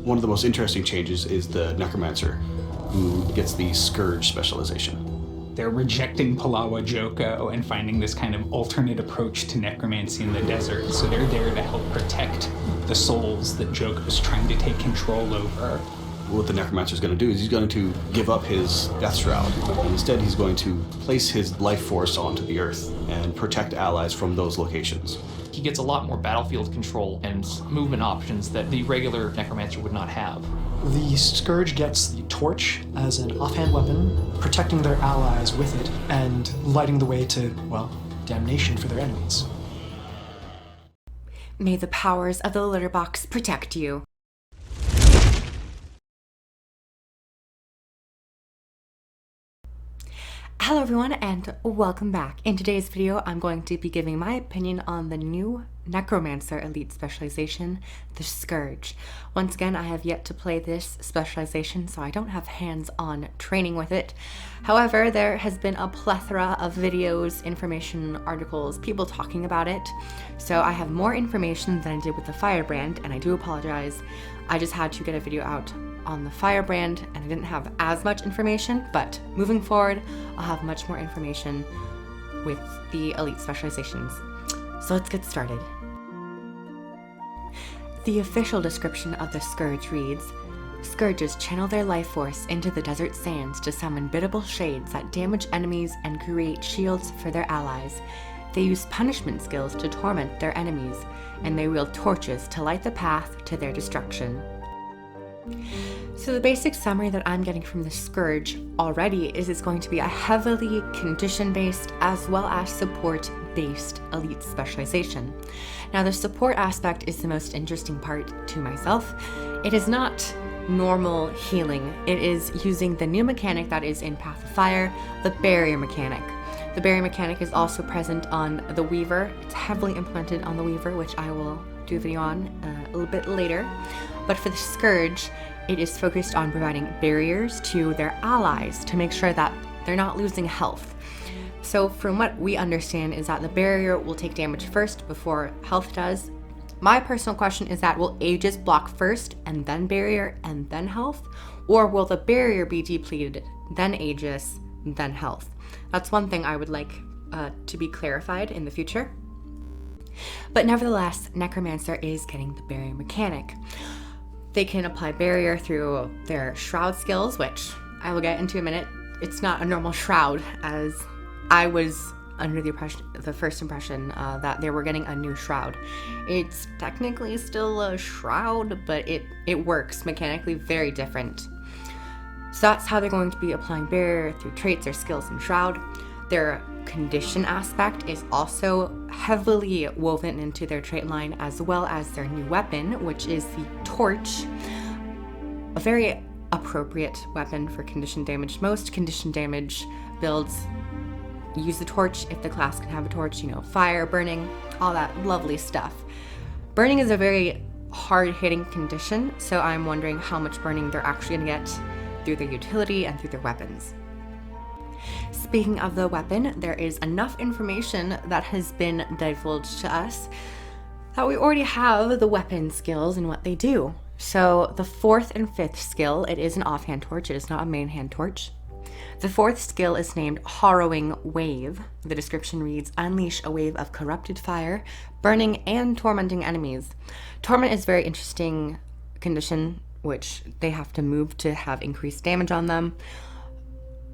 One of the most interesting changes is the Necromancer, who gets the Scourge specialization. They're rejecting Palawa Joko and finding this kind of alternate approach to necromancy in the desert. So they're there to help protect the souls that Joko's trying to take control over. What the Necromancer is going to do is he's going to give up his Death Shroud, and instead he's going to place his life force onto the Earth and protect allies from those locations. He gets a lot more battlefield control and movement options that the regular Necromancer would not have. The Scourge gets the torch as an offhand weapon, protecting their allies with it, and lighting the way to, well, damnation for their enemies. May the powers of the litter box protect you. Hello everyone and welcome back. In today's video, I'm going to be giving my opinion on the new Necromancer Elite specialization, the Scourge. Once again, I have yet to play this specialization, so I don't have hands-on training with it. However, there has been a plethora of videos, information, articles, people talking about it. So I have more information than I did with the Firebrand, and I do apologize. I just had to get a video out on the Firebrand, and I didn't have as much information, but moving forward, I'll have much more information with the Elite specializations. So let's get started. The official description of the Scourge reads, Scourges channel their life force into the desert sands to summon biddable shades that damage enemies and create shields for their allies. They use punishment skills to torment their enemies, and they wield torches to light the path to their destruction. So the basic summary that I'm getting from the Scourge already is it's going to be a heavily condition-based as well as support-based elite specialization. Now the support aspect is the most interesting part to myself. It is not normal healing. It is using the new mechanic that is in Path of Fire, the barrier mechanic. The barrier mechanic is also present on the Weaver. It's heavily implemented on the Weaver, which I will do a video on a little bit later. But for the Scourge, it is focused on providing barriers to their allies to make sure that they're not losing health. So from what we understand is that the barrier will take damage first before health does. My personal question is that will Aegis block first and then barrier and then health? Or will the barrier be depleted, then Aegis, then health? That's one thing I would like to be clarified in the future. But nevertheless, Necromancer is getting the barrier mechanic. They can apply barrier through their Shroud skills, which I will get into in a minute. It's not a normal Shroud, as I was under the first impression that they were getting a new Shroud. It's technically still a Shroud, but it works mechanically very different. So that's how they're going to be applying barrier through traits or skills in Shroud. Their condition aspect is also heavily woven into their trait line, as well as their new weapon, which is the Torch. A very appropriate weapon for condition damage. Most condition damage builds use the Torch if the class can have a torch, fire, burning, all that lovely stuff. Burning is a very hard-hitting condition, so I'm wondering how much burning they're actually going to get through their utility and through their weapons. Speaking of the weapon, there is enough information that has been divulged to us that we already have the weapon skills and what they do. So the 4th and 5th skill, it is an offhand torch, it is not a main hand torch. The 4th skill is named Harrowing Wave. The description reads, unleash a wave of corrupted fire, burning and tormenting enemies. Torment is a very interesting condition, which they have to move to have increased damage on them.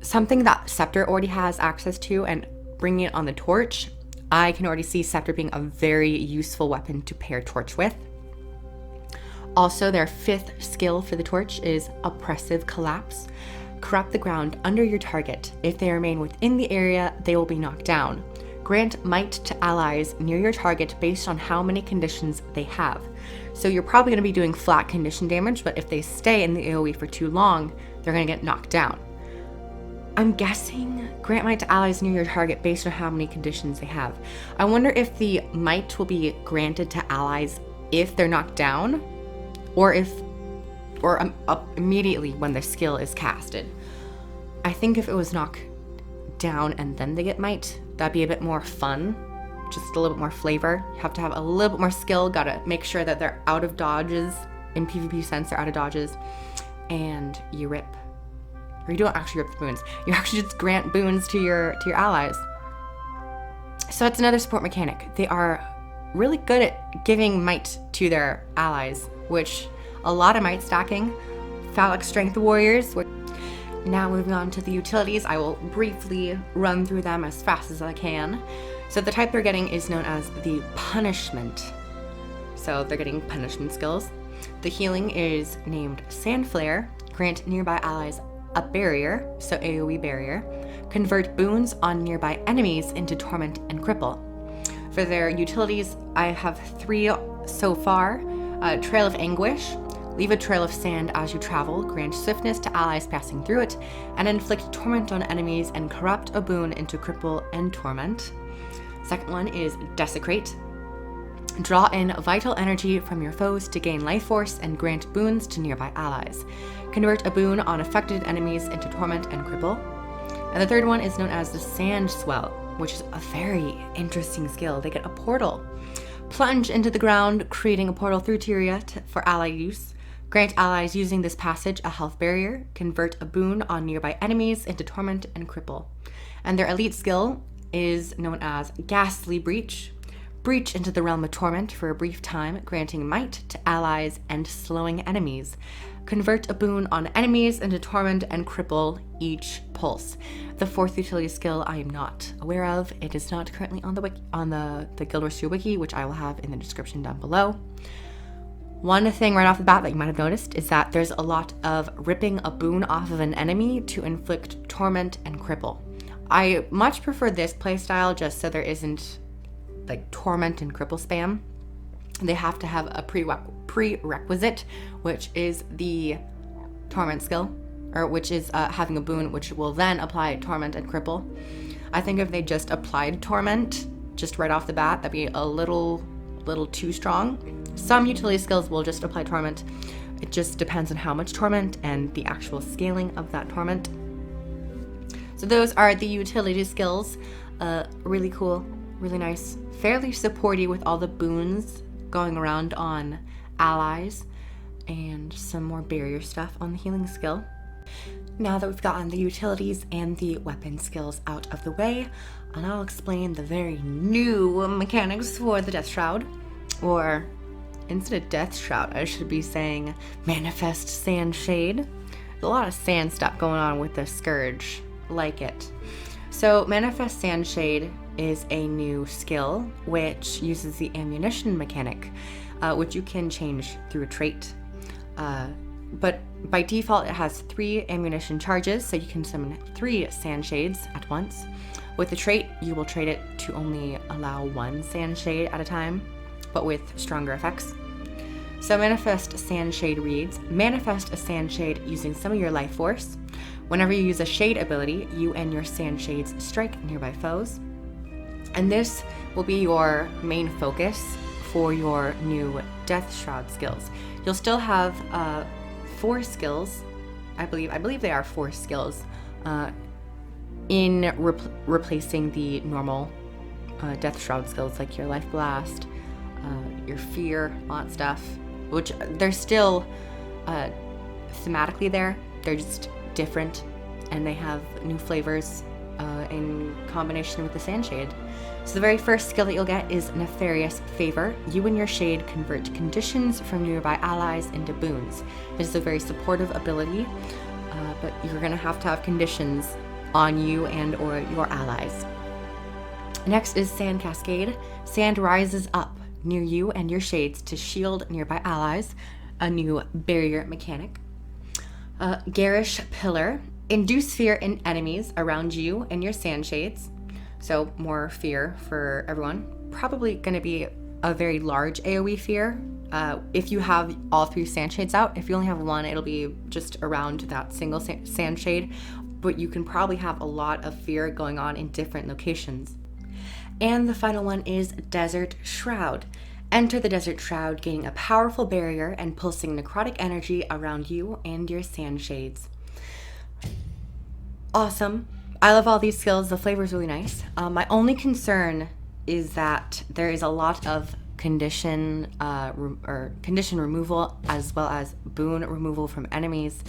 Something that Scepter already has access to, and bringing it on the Torch, I can already see Scepter being a very useful weapon to pair Torch with. Also, their 5th skill for the Torch is Oppressive Collapse. Corrupt the ground under your target. If they remain within the area, they will be knocked down. Grant might to allies near your target based on how many conditions they have. So you're probably going to be doing flat condition damage, but if they stay in the AoE for too long, they're going to get knocked down. I'm guessing grant might to allies near your target based on how many conditions they have. I wonder if the might will be granted to allies if they're knocked down, or immediately when the skill is casted. I think if it was knocked down and then they get might, that'd be a bit more fun, just a little bit more flavor. You have to have a little bit more skill, gotta make sure that they're out of dodges in PvP sense, they're out of dodges, and you rip. Or you don't actually rip the boons. You actually just grant boons to your allies. So it's another support mechanic. They are really good at giving might to their allies, which a lot of might stacking. Phallic Strength Warriors. Now moving on to the utilities, I will briefly run through them as fast as I can. So the type they're getting is known as the Punishment. So they're getting punishment skills. The healing is named Sand Flare. Grant nearby allies a barrier, so AoE barrier. Convert boons on nearby enemies into torment and cripple. For their utilities, I have 3 so far. Trail of Anguish. Leave a trail of sand as you travel, grant swiftness to allies passing through it, and inflict torment on enemies and corrupt a boon into cripple and torment. Second one is Desecrate. Draw in vital energy from your foes to gain life force and grant boons to nearby allies. Convert a boon on affected enemies into torment and cripple. And the third one is known as the Sand Swell, which is a very interesting skill. They get a portal. Plunge into the ground, creating a portal through Tyria for ally use. Grant allies using this passage a health barrier. Convert a boon on nearby enemies into torment and cripple. And their elite skill is known as Ghastly Breach. Breach into the realm of torment for a brief time, granting might to allies and slowing enemies. Convert a boon on enemies into torment and cripple each pulse. The fourth utility skill I am not aware of. It is not currently on the wiki, on the Guild Wars 2 wiki, which I will have in the description down below. One thing right off the bat that you might have noticed is that there's a lot of ripping a boon off of an enemy to inflict torment and cripple. I much prefer this playstyle just so there isn't like torment and cripple spam. They have to have a prerequisite, which is the torment skill, or which is having a boon which will then apply torment and cripple. I think if they just applied torment just right off the bat, that'd be a little too strong. Some utility skills will just apply torment. It just depends on how much torment and the actual scaling of that torment. So those are the utility skills. Really cool, really nice, fairly supporty with all the boons going around on allies, and some more barrier stuff on the healing skill. Now that we've gotten the utilities and the weapon skills out of the way, and I'll explain the very new mechanics for the Death Shroud. Or instead of Death Shroud, I should be saying Manifest Sand Shade. There's a lot of sand stuff going on with the Scourge. Like it. So Manifest Sand Shade is a new skill which uses the ammunition mechanic, which you can change through a trait. But by default it has 3 ammunition charges, so you can summon 3 sand shades at once. With the trait, you will trade it to only allow 1 sand shade at a time, but with stronger effects. So Manifest Sand Shade reads, manifest a sand shade using some of your life force. Whenever you use a shade ability, you and your sand shades strike nearby foes. And this will be your main focus for your new Death Shroud skills. You'll still have 4 skills, I believe they are 4 skills, in replacing the normal Death Shroud skills, like your Life Blast, your Fear, all that stuff, which they're still thematically there. They're just different, and they have new flavors in combination with the Sand Shade. So the very first skill that you'll get is Nefarious Favor. You and your shade convert conditions from nearby allies into boons. This is a very supportive ability, but you're going to have conditions on you and or your allies. Next is Sand Cascade. Sand rises up near you and your shades to shield nearby allies, a new barrier mechanic. Garish Pillar. Induce fear in enemies around you and your sand shades. So more fear for everyone. Probably going to be a very large AoE fear. If you have all 3 sand shades out, if you only have 1, it'll be just around that single sand shade. But you can probably have a lot of fear going on in different locations. And the final one is Desert Shroud. Enter the Desert Shroud, gaining a powerful barrier and pulsing necrotic energy around you and your sand shades. Awesome. I love all these skills. The flavor is really nice. My only concern is that there is a lot of condition condition removal, as well as boon removal from enemies.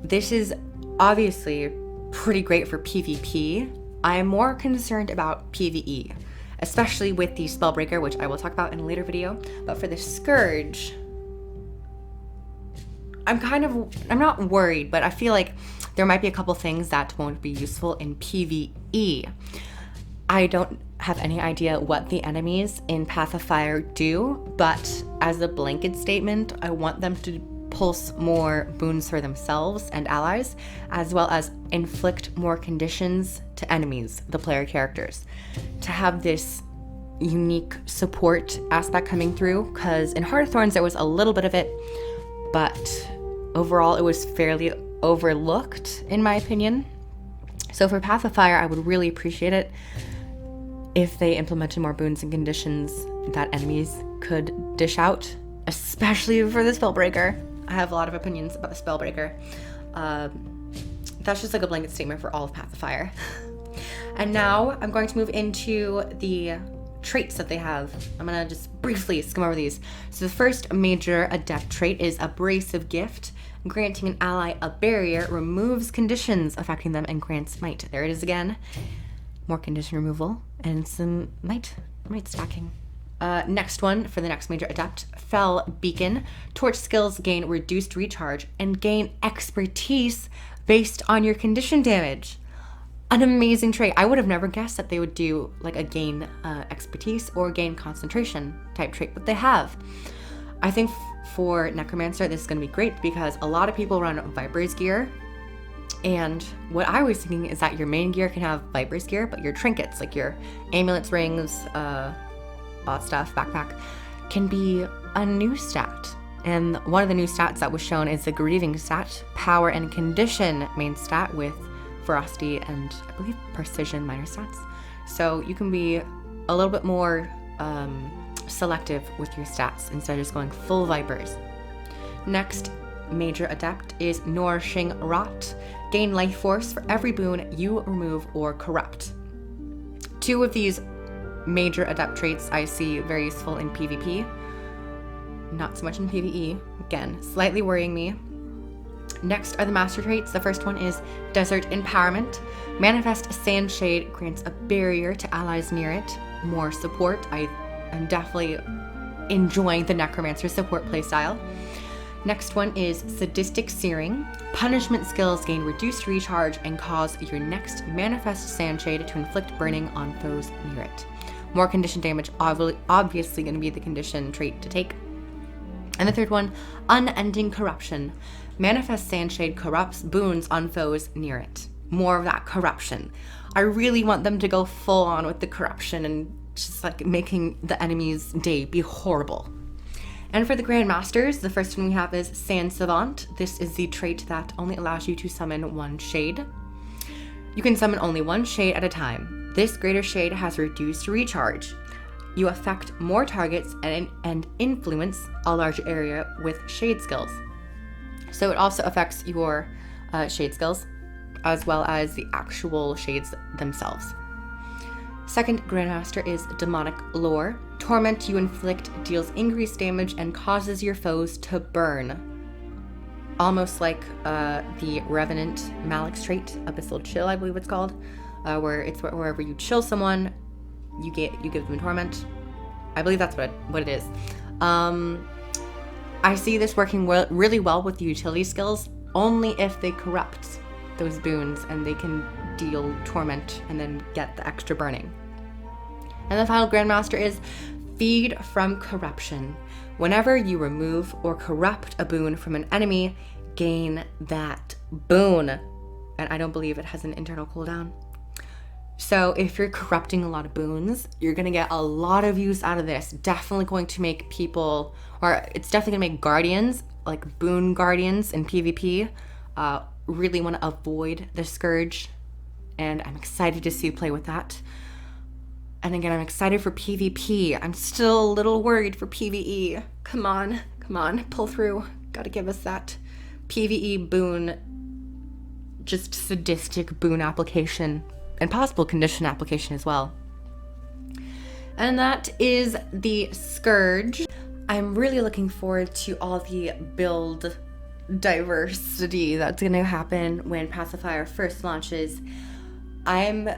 This is obviously pretty great for PvP. I am more concerned about PvE, especially with the Spellbreaker, which I will talk about in a later video. But for the Scourge, I'm not worried, but I feel like there might be a couple things that won't be useful in PvE. I don't have any idea what the enemies in Path of Fire do, but as a blanket statement, I want them to pulse more boons for themselves and allies, as well as inflict more conditions to enemies, the player characters, to have this unique support aspect coming through, because in Heart of Thorns there was a little bit of it, but overall it was fairly overlooked in my opinion. So for Path of Fire, I would really appreciate it if they implemented more boons and conditions that enemies could dish out, especially for the Spellbreaker. I have a lot of opinions about the Spellbreaker. That's just like a blanket statement for all of Path of Fire. And now I'm going to move into the traits that they have. I'm gonna just briefly skim over these. So the first major adept trait is Abrasive Gift. Granting an ally a barrier removes conditions affecting them and grants might. There it is again. More condition removal and some might stacking. Next one for the next major adept, Fell Beacon. Torch skills gain reduced recharge and gain expertise based on your condition damage. An amazing trait. I would have never guessed that they would do like a gain expertise or gain concentration type trait, but they have. I think for Necromancer, this is going to be great because a lot of people run Viper's gear. And what I was thinking is that your main gear can have Viper's gear, but your trinkets, like your amulets, rings, bot stuff, backpack, can be a new stat. And one of the new stats that was shown is the Grieving stat, power and condition main stat with ferocity and I believe precision minor stats. So you can be a little bit more selective with your stats instead of just going full Vipers. Next major adept is Nourishing Rot. Gain life force for every boon you remove or corrupt. Two of these major adept traits I see very useful in PvP, not so much in PvE. Again, slightly worrying me. Next are the master traits. The first one is Desert Empowerment. Manifest Sandshade grants a barrier to allies near it. More support. I am definitely enjoying the Necromancer support playstyle. Next one is Sadistic Searing. Punishment skills gain reduced recharge and cause your next Manifest Sandshade to inflict burning on foes near it. More condition damage, obviously going to be the condition trait to take. And the third one, Unending Corruption. Manifest Sandshade corrupts boons on foes near it. More of that corruption. I really want them to go full on with the corruption and just like making the enemy's day be horrible. And for the Grandmasters, the first one we have is Sand Savant. This is the trait that only allows you to summon one shade. You can summon only one shade at a time. This greater shade has reduced recharge. You affect more targets and influence a larger area with shade skills. So it also affects your shade skills, as well as the actual shades themselves. Second Grandmaster is Demonic Lore. Torment you inflict deals increased damage and causes your foes to burn. Almost like the Revenant Malik's trait, Abyssal Chill, I believe it's called, where it's wherever you chill someone, you give them torment. I believe that's what it is. I see this working really well with the utility skills, only if they corrupt those boons and they can deal torment and then get the extra burning. And the final Grandmaster is Feed from Corruption. Whenever you remove or corrupt a boon from an enemy, gain that boon. And I don't believe it has an internal cooldown. So if you're corrupting a lot of boons, you're going to get a lot of use out of this. Definitely going to make people, or it's definitely going to make guardians, like boon guardians in PvP, really want to avoid the Scourge. And I'm excited to see you play with that. And again, I'm excited for PvP. I'm still a little worried for PvE. Come on, pull through. Gotta give us that PvE boon, just sadistic boon application and possible condition application as well. And that is the Scourge. I'm really looking forward to all the build diversity that's gonna happen when Pacifier first launches. I'm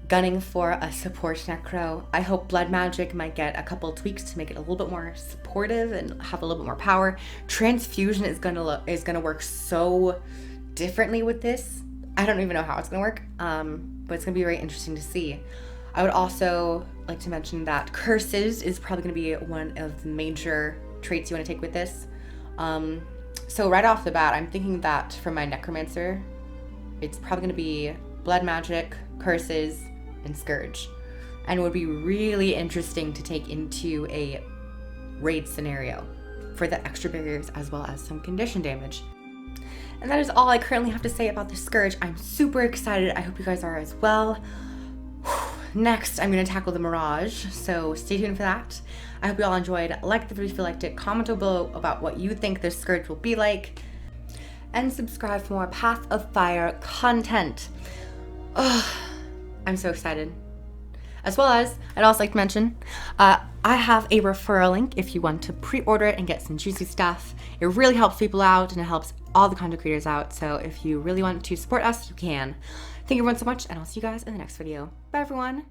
gunning for a support necro. I hope blood magic might get a couple tweaks to make it a little bit more supportive and have a little bit more power. Transfusion is gonna work so differently with this. I don't even know how it's gonna work, but it's gonna be very interesting to see. I would also like to mention that Curses is probably gonna be one of the major traits you wanna take with this. So right off the bat, I'm thinking that for my Necromancer, it's probably gonna be blood magic, Curses, and Scourge. And it would be really interesting to take into a raid scenario for the extra barriers as well as some condition damage. And that is all I currently have to say about the Scourge. I'm super excited. I hope you guys are as well. Next, I'm going to tackle the Mirage, so stay tuned for that. I hope you all enjoyed. Like the video if you liked it. Comment below about what you think the Scourge will be like. And subscribe for more Path of Fire content. I'm so excited. As well as, I'd also like to mention, I have a referral link if you want to pre-order it and get some juicy stuff. It really helps people out and it helps all the content creators out. So if you really want to support us, you can. Thank you everyone so much, and I'll see you guys in the next video. Bye everyone.